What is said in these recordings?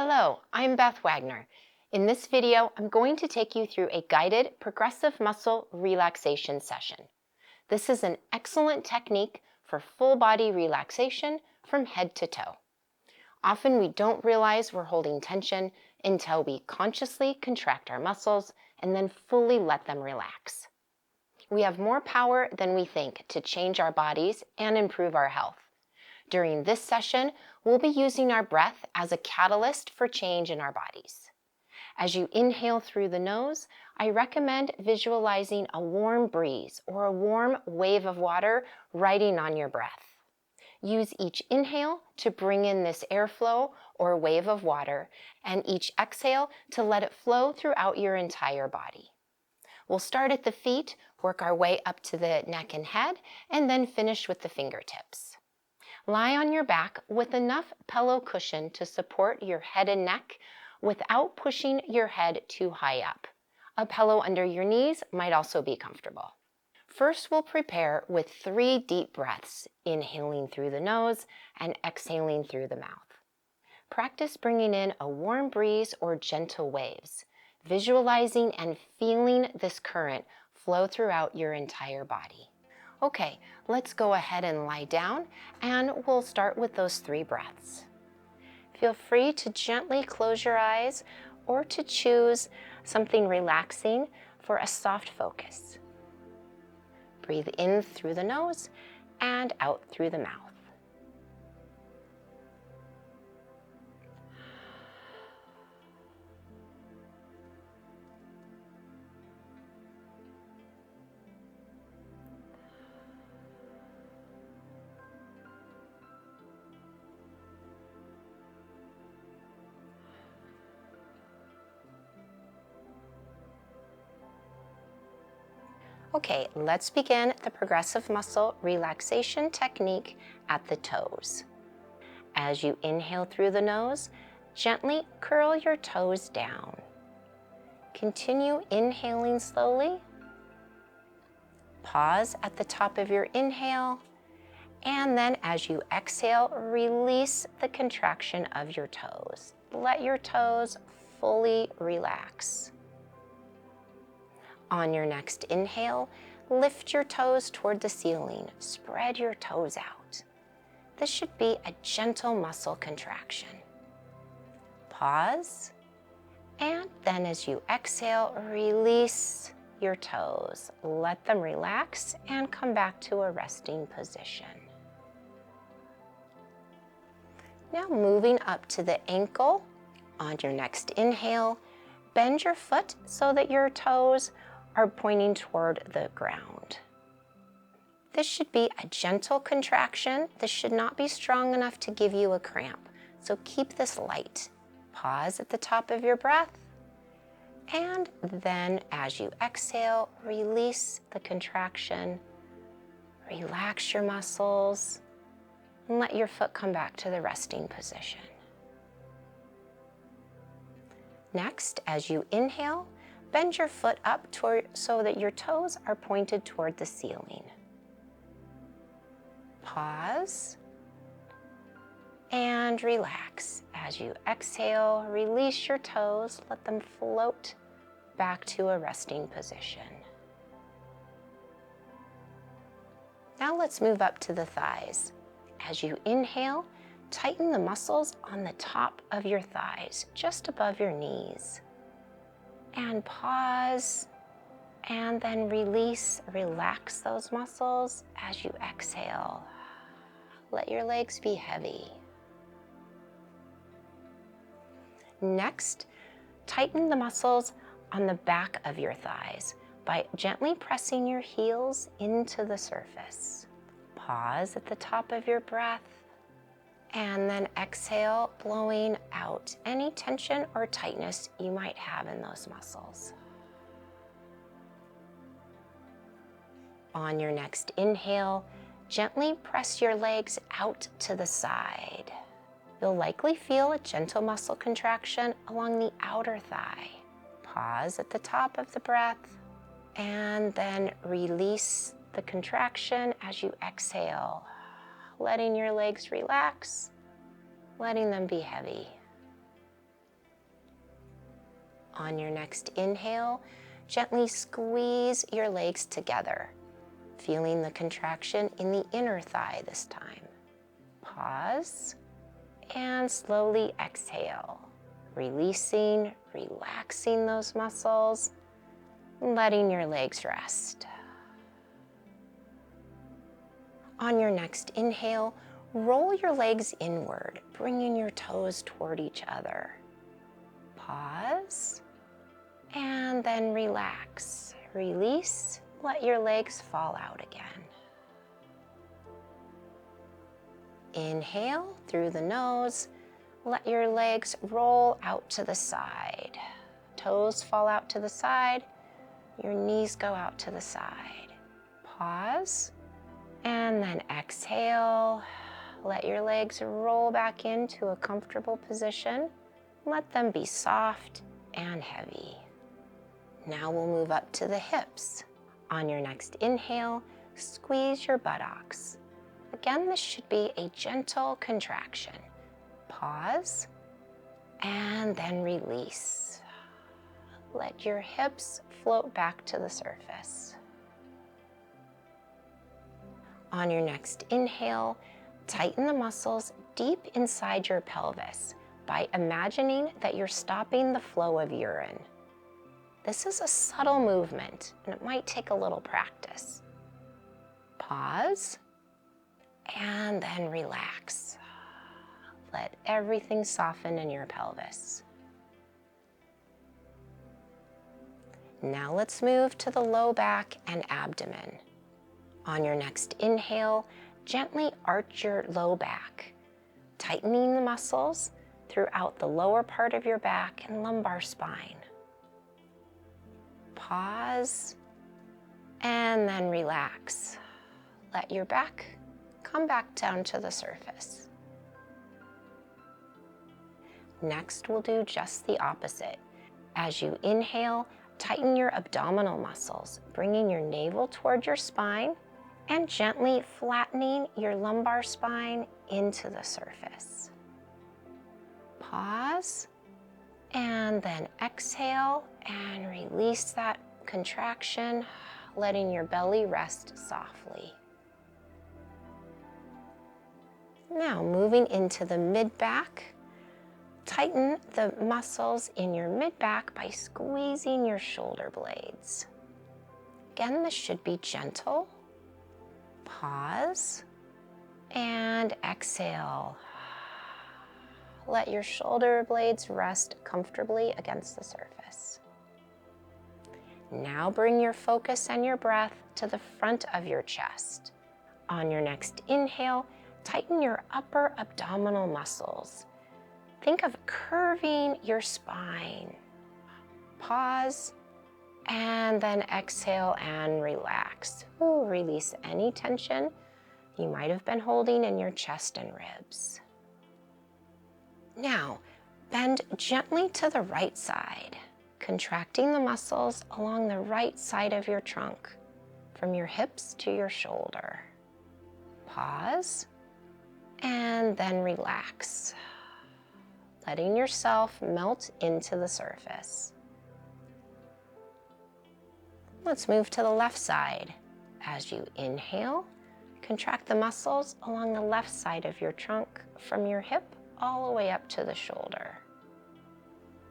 Hello, I'm Beth Wagner. In this video, I'm going to take you through a guided progressive muscle relaxation session. This is an excellent technique for full body relaxation from head to toe. Often we don't realize we're holding tension until we consciously contract our muscles and then fully let them relax. We have more power than we think to change our bodies and improve our health. During this session, we'll be using our breath as a catalyst for change in our bodies. As you inhale through the nose, I recommend visualizing a warm breeze or a warm wave of water riding on your breath. Use each inhale to bring in this airflow or wave of water, and each exhale to let it flow throughout your entire body. We'll start at the feet, work our way up to the neck and head, and then finish with the fingertips. Lie on your back with enough pillow cushion to support your head and neck without pushing your head too high up. A pillow under your knees might also be comfortable. First, we'll prepare with 3 deep breaths, inhaling through the nose and exhaling through the mouth. Practice bringing in a warm breeze or gentle waves, visualizing and feeling this current flow throughout your entire body. Okay, let's go ahead and lie down, and we'll start with those 3 breaths. Feel free to gently close your eyes or to choose something relaxing for a soft focus. Breathe in through the nose and out through the mouth. Okay, let's begin the progressive muscle relaxation technique at the toes. As you inhale through the nose, gently curl your toes down. Continue inhaling slowly. Pause at the top of your inhale, and then as you exhale, release the contraction of your toes. Let your toes fully relax. On your next inhale, lift your toes toward the ceiling. Spread your toes out. This should be a gentle muscle contraction. Pause, and then as you exhale, release your toes. Let them relax and come back to a resting position. Now moving up to the ankle. On your next inhale, bend your foot so that your toes are pointing toward the ground. This should be a gentle contraction. This should not be strong enough to give you a cramp, so keep this light. Pause at the top of your breath, and then as you exhale, release the contraction. Relax your muscles, and let your foot come back to the resting position. Next, as you inhale, bend your foot up so that your toes are pointed toward the ceiling. Pause and relax. As you exhale, release your toes. Let them float back to a resting position. Now let's move up to the thighs. As you inhale, tighten the muscles on the top of your thighs, just above your knees. And pause, and then release, relax those muscles as you exhale. Let your legs be heavy. Next, tighten the muscles on the back of your thighs by gently pressing your heels into the surface. Pause at the top of your breath, and then exhale, blowing out any tension or tightness you might have in those muscles. On your next inhale, gently press your legs out to the side. You'll likely feel a gentle muscle contraction along the outer thigh. Pause at the top of the breath, and then release the contraction as you exhale, letting your legs relax, letting them be heavy. On your next inhale, gently squeeze your legs together, feeling the contraction in the inner thigh this time. Pause and slowly exhale, releasing, relaxing those muscles, letting your legs rest. On your next inhale, roll your legs inward, bringing your toes toward each other. Pause, and then relax. Release, let your legs fall out again. Inhale through the nose, let your legs roll out to the side. Toes fall out to the side, your knees go out to the side. Pause, and then exhale. Let your legs roll back into a comfortable position. Let them be soft and heavy. Now we'll move up to the hips. On your next inhale, squeeze your buttocks. Again, this should be a gentle contraction. Pause, and then release. Let your hips float back to the surface. On your next inhale, tighten the muscles deep inside your pelvis by imagining that you're stopping the flow of urine. This is a subtle movement, and it might take a little practice. Pause, and then relax. Let everything soften in your pelvis. Now let's move to the low back and abdomen. On your next inhale, gently arch your low back, tightening the muscles throughout the lower part of your back and lumbar spine. Pause, and then relax. Let your back come back down to the surface. Next, we'll do just the opposite. As you inhale, tighten your abdominal muscles, bringing your navel toward your spine and gently flattening your lumbar spine into the surface. Pause, and then exhale and release that contraction, letting your belly rest softly. Now moving into the mid-back, tighten the muscles in your mid-back by squeezing your shoulder blades. Again, this should be gentle. Pause and exhale. Let your shoulder blades rest comfortably against the surface. Now bring your focus and your breath to the front of your chest. On your next inhale, tighten your upper abdominal muscles. Think of curving your spine. Pause, and then exhale and relax. Release any tension you might have been holding in your chest and ribs. Now, bend gently to the right side, contracting the muscles along the right side of your trunk, from your hips to your shoulder. Pause, and then relax, letting yourself melt into the surface. Let's move to the left side. As you inhale, contract the muscles along the left side of your trunk from your hip all the way up to the shoulder.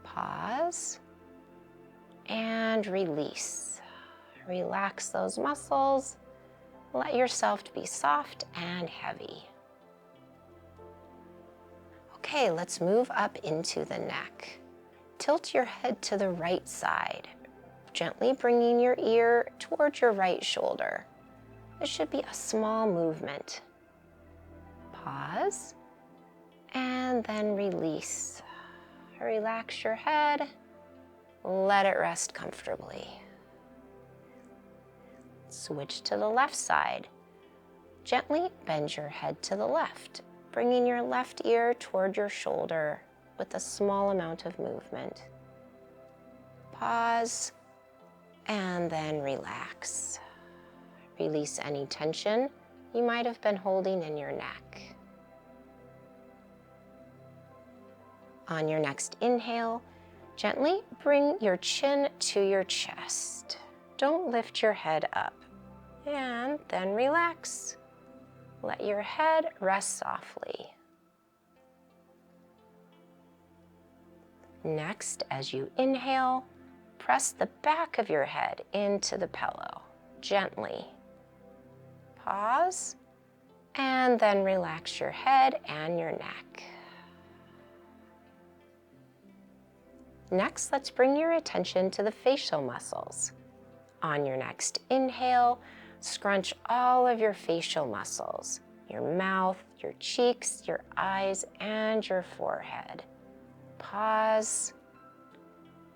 Pause and release. Relax those muscles. Let yourself be soft and heavy. Okay, let's move up into the neck. Tilt your head to the right side, gently bringing your ear towards your right shoulder. This should be a small movement. Pause, and then release. Relax your head, let it rest comfortably. Switch to the left side. Gently bend your head to the left, bringing your left ear toward your shoulder with a small amount of movement. Pause, and then relax. Release any tension you might have been holding in your neck. On your next inhale, Gently bring your chin to your chest. Don't lift your head up. And then relax. Let your head rest softly. Next, as you inhale, press the back of your head into the pillow, gently. Pause, and then relax your head and your neck. Next, let's bring your attention to the facial muscles. On your next inhale, scrunch all of your facial muscles, your mouth, your cheeks, your eyes, and your forehead. Pause,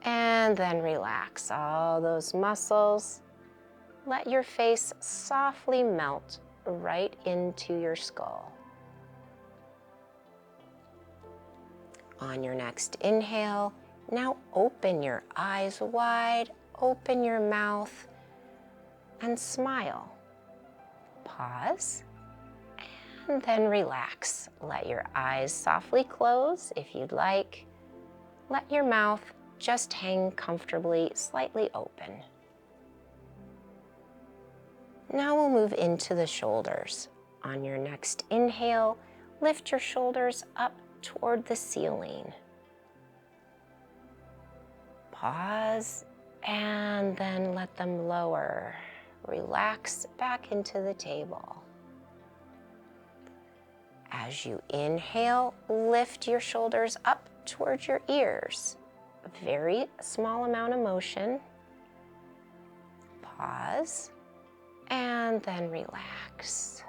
and then relax all those muscles. Let your face softly melt right into your skull. On your next inhale, now open your eyes wide, open your mouth, and smile. Pause, and then relax. Let your eyes softly close if you'd like. Let your mouth just hang comfortably, slightly open. Now we'll move into the shoulders. On your next inhale, lift your shoulders up toward the ceiling. Pause, and then let them lower. Relax back into the table. As you inhale, lift your shoulders up towards your ears. A very small amount of motion. Pause, and then relax.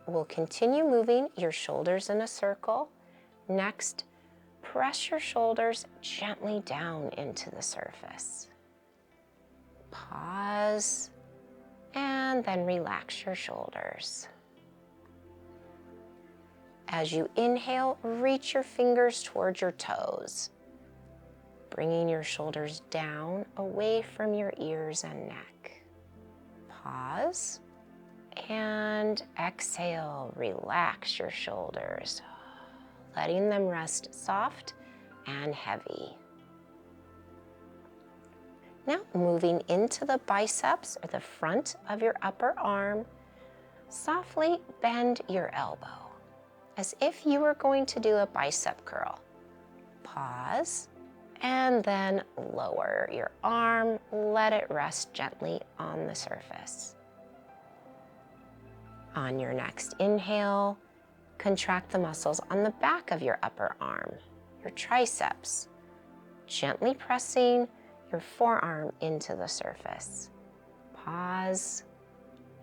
We'll continue moving your shoulders in a circle. Next, press your shoulders gently down into the surface. Pause, and then relax your shoulders. As you inhale, reach your fingers towards your toes, bringing your shoulders down away from your ears and neck. Pause, and exhale, relax your shoulders, letting them rest soft and heavy. Now moving into the biceps or the front of your upper arm, softly bend your elbow as if you were going to do a bicep curl. Pause, and then lower your arm, let it rest gently on the surface. On your next inhale, contract the muscles on the back of your upper arm, your triceps, gently pressing your forearm into the surface. Pause,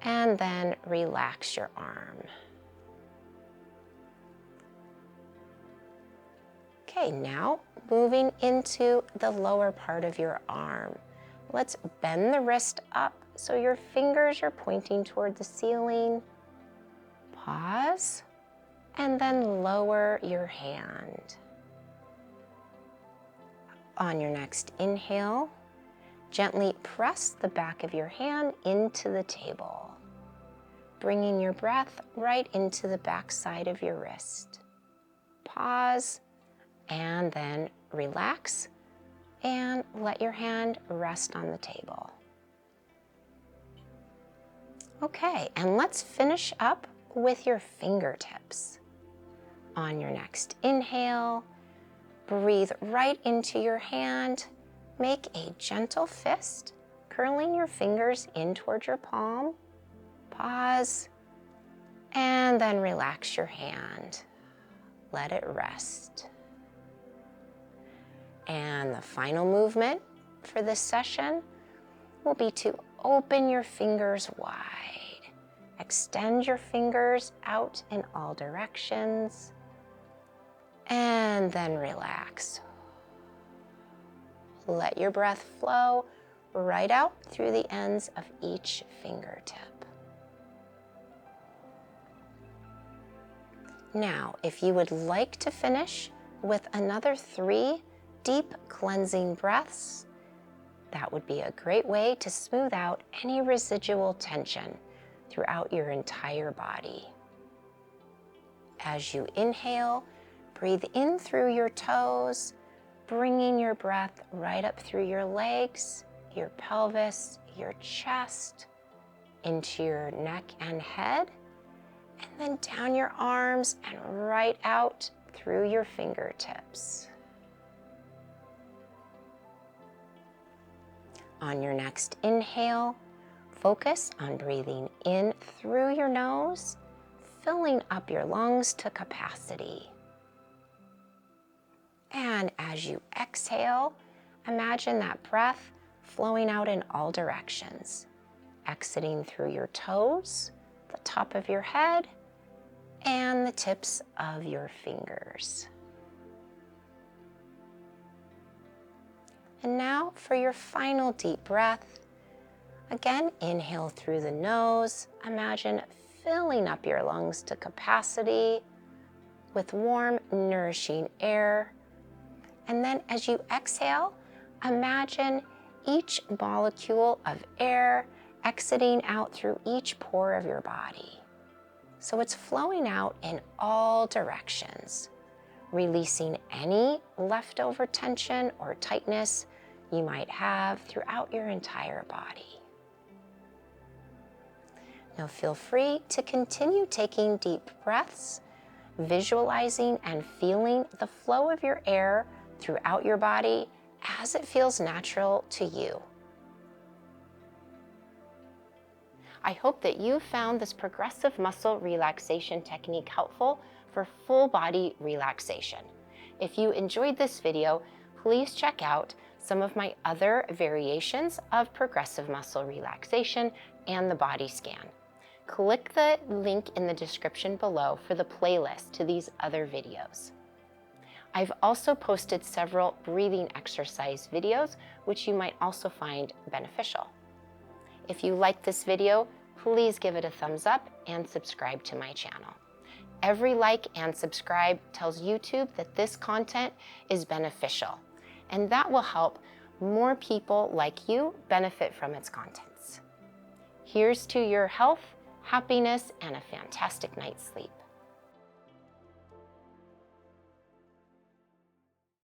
and then relax your arm. Okay, now moving into the lower part of your arm. Let's bend the wrist up so your fingers are pointing toward the ceiling. Pause, and then lower your hand. On your next inhale, gently press the back of your hand into the table, bringing your breath right into the back side of your wrist. Pause, and then relax and let your hand rest on the table. Okay, and let's finish up with your fingertips. On your next inhale, breathe right into your hand. Make a gentle fist, curling your fingers in towards your palm. Pause, and then relax your hand. Let it rest. And the final movement for this session will be to open your fingers wide. Extend your fingers out in all directions, and then relax. Let your breath flow right out through the ends of each fingertip. Now, if you would like to finish with another 3 deep cleansing breaths, that would be a great way to smooth out any residual tension throughout your entire body. As you inhale, Breathe in through your toes, bringing your breath right up through your legs, your pelvis, your chest, into your neck and head, and then down your arms and right out through your fingertips. On your next inhale, focus on breathing in through your nose, filling up your lungs to capacity. And as you exhale, imagine that breath flowing out in all directions, exiting through your toes, the top of your head, and the tips of your fingers. And now for your final deep breath. Again, inhale through the nose. Imagine filling up your lungs to capacity with warm, nourishing air. And then as you exhale, imagine each molecule of air exiting out through each pore of your body. So it's flowing out in all directions, releasing any leftover tension or tightness you might have throughout your entire body. Now feel free to continue taking deep breaths, visualizing and feeling the flow of your air throughout your body as it feels natural to you. I hope that you found this progressive muscle relaxation technique helpful for full body relaxation. If you enjoyed this video, please check out some of my other variations of progressive muscle relaxation and the body scan. Click the link in the description below for the playlist to these other videos. I've also posted several breathing exercise videos, which you might also find beneficial. If you like this video, please give it a thumbs up and subscribe to my channel. Every like and subscribe tells YouTube that this content is beneficial, and that will help more people like you benefit from its contents. Here's to your health, happiness, and a fantastic night's sleep.